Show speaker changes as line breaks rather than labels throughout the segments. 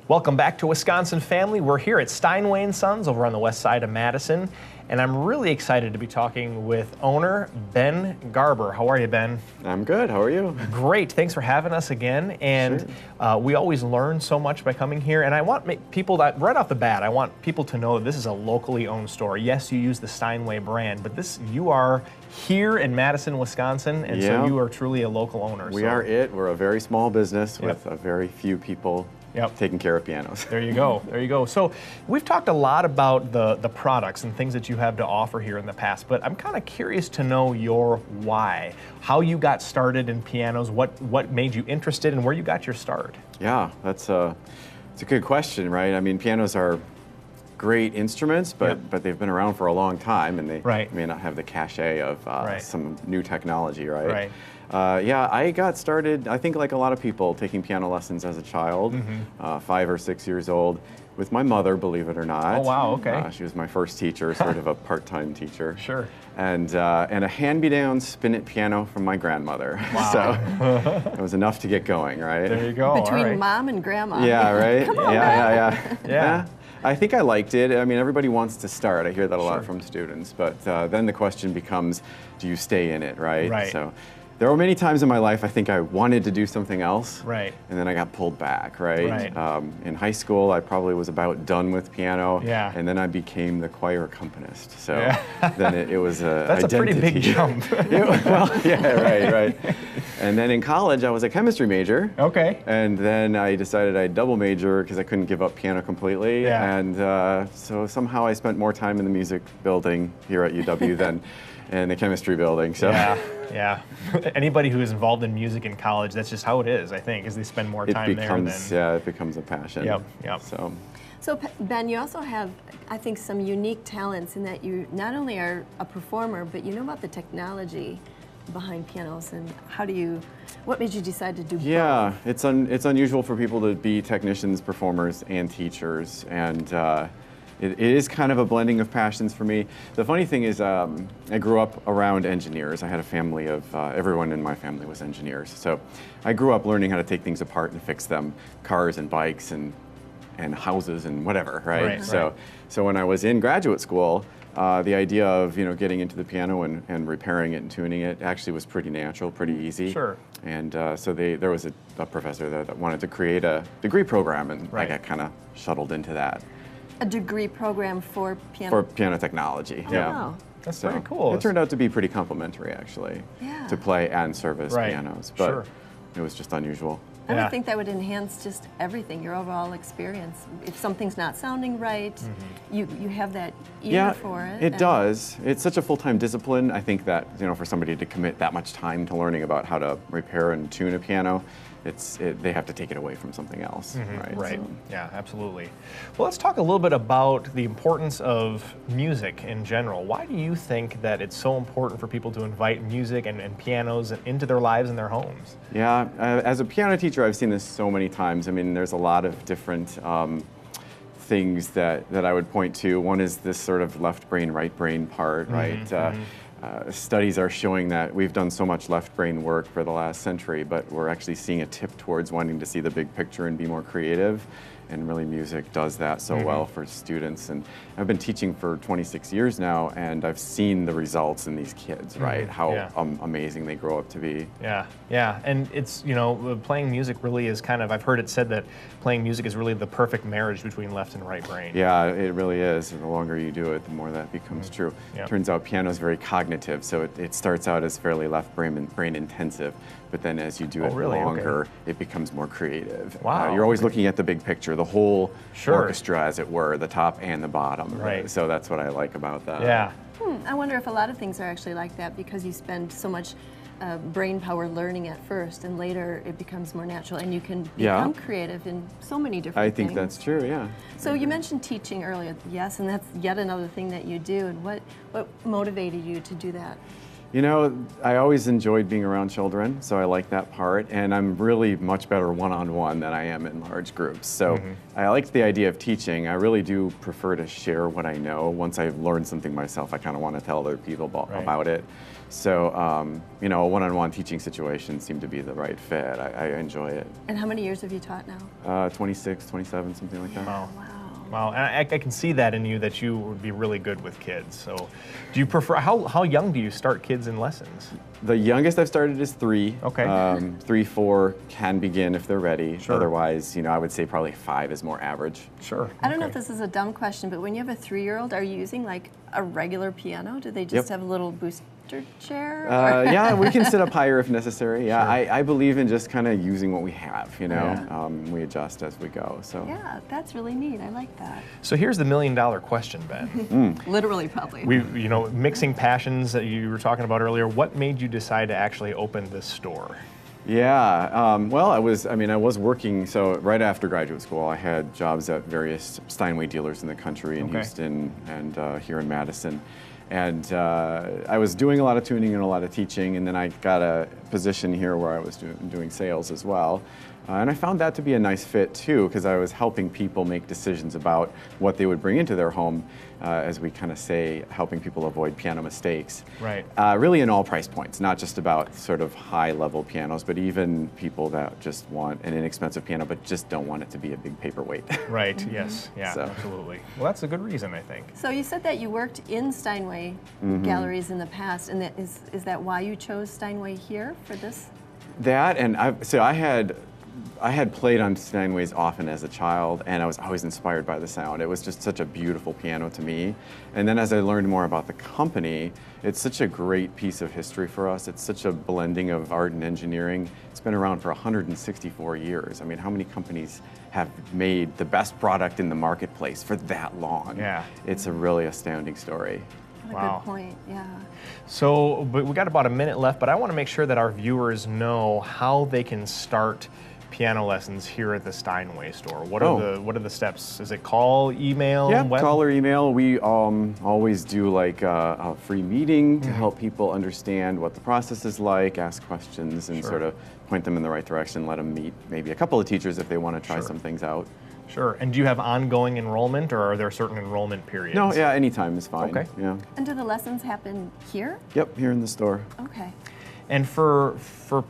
Welcome back to Wisconsin Family. We're here at Steinway and Sons over on the west side of Madison, and I'm really excited to be talking with owner Ben Garber. How are you, Ben?
I'm good. How are you?
Great. Thanks for having us again. And we always learn so much by coming here. And I want people that, right off the bat, I want people to know that this is a locally owned store. Yes, you use the Steinway brand, but you are here in Madison, Wisconsin, and so you are truly a local owner.
We are it. We're a very small business with a very few people taking care of pianos.
There you go. There you go. So we've talked a lot about the products and things that you have to offer here in the past, but I'm kind of curious to know your why, how you got started in pianos, what made you interested, and where you got your start.
Yeah, it's a good question, right? I mean, pianos are great instruments, but they've been around for a long time, and they may not have the cachet of some new technology, right? Yeah, I got started, I think like a lot of people, taking piano lessons as a child, 5 or 6 years old, with my mother, believe it or not.
Oh, wow, okay.
She was my first teacher, sort of a part-time teacher.
Sure.
And a hand-me-down spinet piano from my grandmother.
Wow.
So it was enough to get going, right?
There you go.
Between mom and grandma.
Yeah, right?
Come on,
yeah. I think I liked it. I mean, everybody wants to start. I hear that a lot from students. But then the question becomes, do you stay in it, right?
Right.
So there were many times in my life I think I wanted to do something else.
Right.
And then I got pulled back, right?
Right.
In high school, I probably was about done with piano.
Yeah.
And then I became the choir accompanist. So then it was a
That's
identity.
a pretty big jump.
Right. And then in college, I was a chemistry major.
Okay.
And then I decided I'd double major because I couldn't give up piano completely.
Yeah.
And so somehow I spent more time in the music building here at UW than in the chemistry building. So
yeah. Anybody who is involved in music in college, that's just how it is, I think, is they spend more time there than...
it becomes a passion.
Yep.
So Ben, you also have, I think, some unique talents in that you not only are a performer, but you know about the technology behind pianos, and what made you decide to do both?
Yeah, it's unusual for people to be technicians, performers, and teachers, and it is kind of a blending of passions for me. The funny thing is, I grew up around engineers. I had a family of, everyone in my family was engineers, so I grew up learning how to take things apart and fix them, cars and bikes and houses and whatever, right? So when I was in graduate school, the idea of getting into the piano and repairing it and tuning it actually was pretty natural, pretty easy.
Sure.
And so there was a professor there that wanted to create a degree program, and I got kind of shuttled into that.
A degree program for piano?
For piano technology,
Wow.
That's pretty cool.
It turned out to be pretty complimentary, actually, to play and service pianos, but it was just unusual.
I would think that would enhance just everything, your overall experience. If something's not sounding right, you have that ear for it.
It does. It's such a full-time discipline. I think that for somebody to commit that much time to learning about how to repair and tune a piano, they have to take it away from something else, right?
Right.
So.
Yeah, absolutely. Well, let's talk a little bit about the importance of music in general. Why do you think that it's so important for people to invite music and pianos into their lives and their homes?
Yeah, as a piano teacher, I've seen this so many times. I mean, there's a lot of different things that I would point to. One is this sort of left brain, right brain part, right? Studies are showing that we've done so much left brain work for the last century, but we're actually seeing a tip towards wanting to see the big picture and be more creative. And really music does that so well for students. And I've been teaching for 26 years now, and I've seen the results in these kids, right? How amazing they grow up to be.
Yeah. And it's, playing music really is kind of, I've heard it said that playing music is really the perfect marriage between left and right brain.
Yeah, it really is. And the longer you do it, the more that becomes true. Turns out piano is very cognitive, so it starts out as fairly left brain intensive, but then as you do it longer, it becomes more creative.
Wow.
You're always looking at the big picture, the whole orchestra, as it were, the top and the bottom.
Right.
So that's what I like about that.
Yeah.
I wonder if a lot of things are actually like that because you spend so much brain power learning at first, and later it becomes more natural, and you can become creative in so many different things.
I think that's true, yeah.
So you mentioned teaching earlier, yes, and that's yet another thing that you do, and what motivated you to do that?
You know, I always enjoyed being around children, so I like that part, and I'm really much better one-on-one than I am in large groups. So I like the idea of teaching. I really do prefer to share what I know. Once I've learned something myself, I kind of want to tell other people about it. So, you know, a one-on-one teaching situation seemed to be the right fit. I enjoy it.
And how many years have you taught now?
26, 27, something like that.
Wow. Wow, and I can see that in you, that you would be really good with kids. So do you prefer, how young do you start kids in lessons?
The youngest I've started is 3.
Okay.
3, 4 can begin if they're ready.
Sure.
Otherwise, you know, I would say probably 5 is more average.
Sure.
I don't know if this is a dumb question, but when you have a 3-year-old, are you using like a regular piano? Do they just have a little booster chair?
Yeah, we can sit up higher if necessary. Yeah,
Sure.
I believe in just kind of using what we have, you know. We adjust as we go, so.
Yeah, that's really neat. I like that.
So here's the $1 million question, Ben.
Literally, probably.
You know, mixing passions that you were talking about earlier, what made you decide to actually open this store?
Yeah, well, I was working, so right after graduate school, I had jobs at various Steinway dealers in the country, in Houston and here in Madison. And I was doing a lot of tuning and a lot of teaching, and then I got a position here where I was doing sales as well. And I found that to be a nice fit too, because I was helping people make decisions about what they would bring into their home, as we kind of say, helping people avoid piano mistakes.
Right.
Really in all price points, not just about sort of high-level pianos, but even people that just want an inexpensive piano, but just don't want it to be a big paperweight.
Right, yes, yeah,
So.
absolutely. Well, that's a good reason, I think.
So you said that you worked in Steinway galleries in the past, and that is that why you chose Steinway here for this?
That, and I had played on Steinways often as a child, and I was always inspired by the sound. It was just such a beautiful piano to me. And then as I learned more about the company, it's such a great piece of history for us. It's such a blending of art and engineering. It's been around for 164 years. I mean, how many companies have made the best product in the marketplace for that long?
Yeah.
It's a really astounding story.
What a good point, yeah.
So, but we got about a minute left, but I want to make sure that our viewers know how they can start piano lessons here at the Steinway store. What are the steps? Is it call, email,
Yeah,
web?
call or email. We always do like a free meeting to help people understand what the process is like, ask questions, and sort of point them in the right direction, let them meet maybe a couple of teachers if they want to try some things out.
Sure. And do you have ongoing enrollment, or are there certain enrollment periods?
No, yeah, anytime is fine.
Okay.
Yeah.
And do the lessons happen here?
Yep, here in the store.
Okay.
And for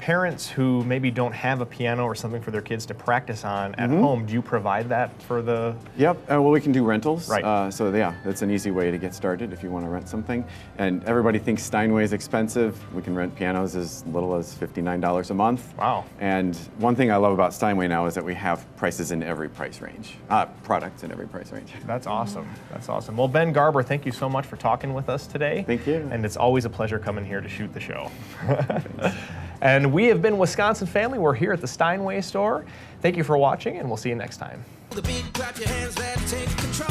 parents who maybe don't have a piano or something for their kids to practice on at home, do you provide that for the?
Yep, well, we can do rentals.
Right.
So yeah, that's an easy way to get started if you want to rent something. And everybody thinks Steinway is expensive. We can rent pianos as little as $59 a month.
Wow.
And one thing I love about Steinway now is that we have prices in every price range, products in every price range.
That's awesome. That's awesome. Well, Ben Garber, thank you so much for talking with us today.
Thank you.
And it's always a pleasure coming here to shoot the show. And we have been Wisconsin Family. We're here at the Steinway store. Thank you for watching, and we'll see you next time.
The beat, clap your hands, let's take control.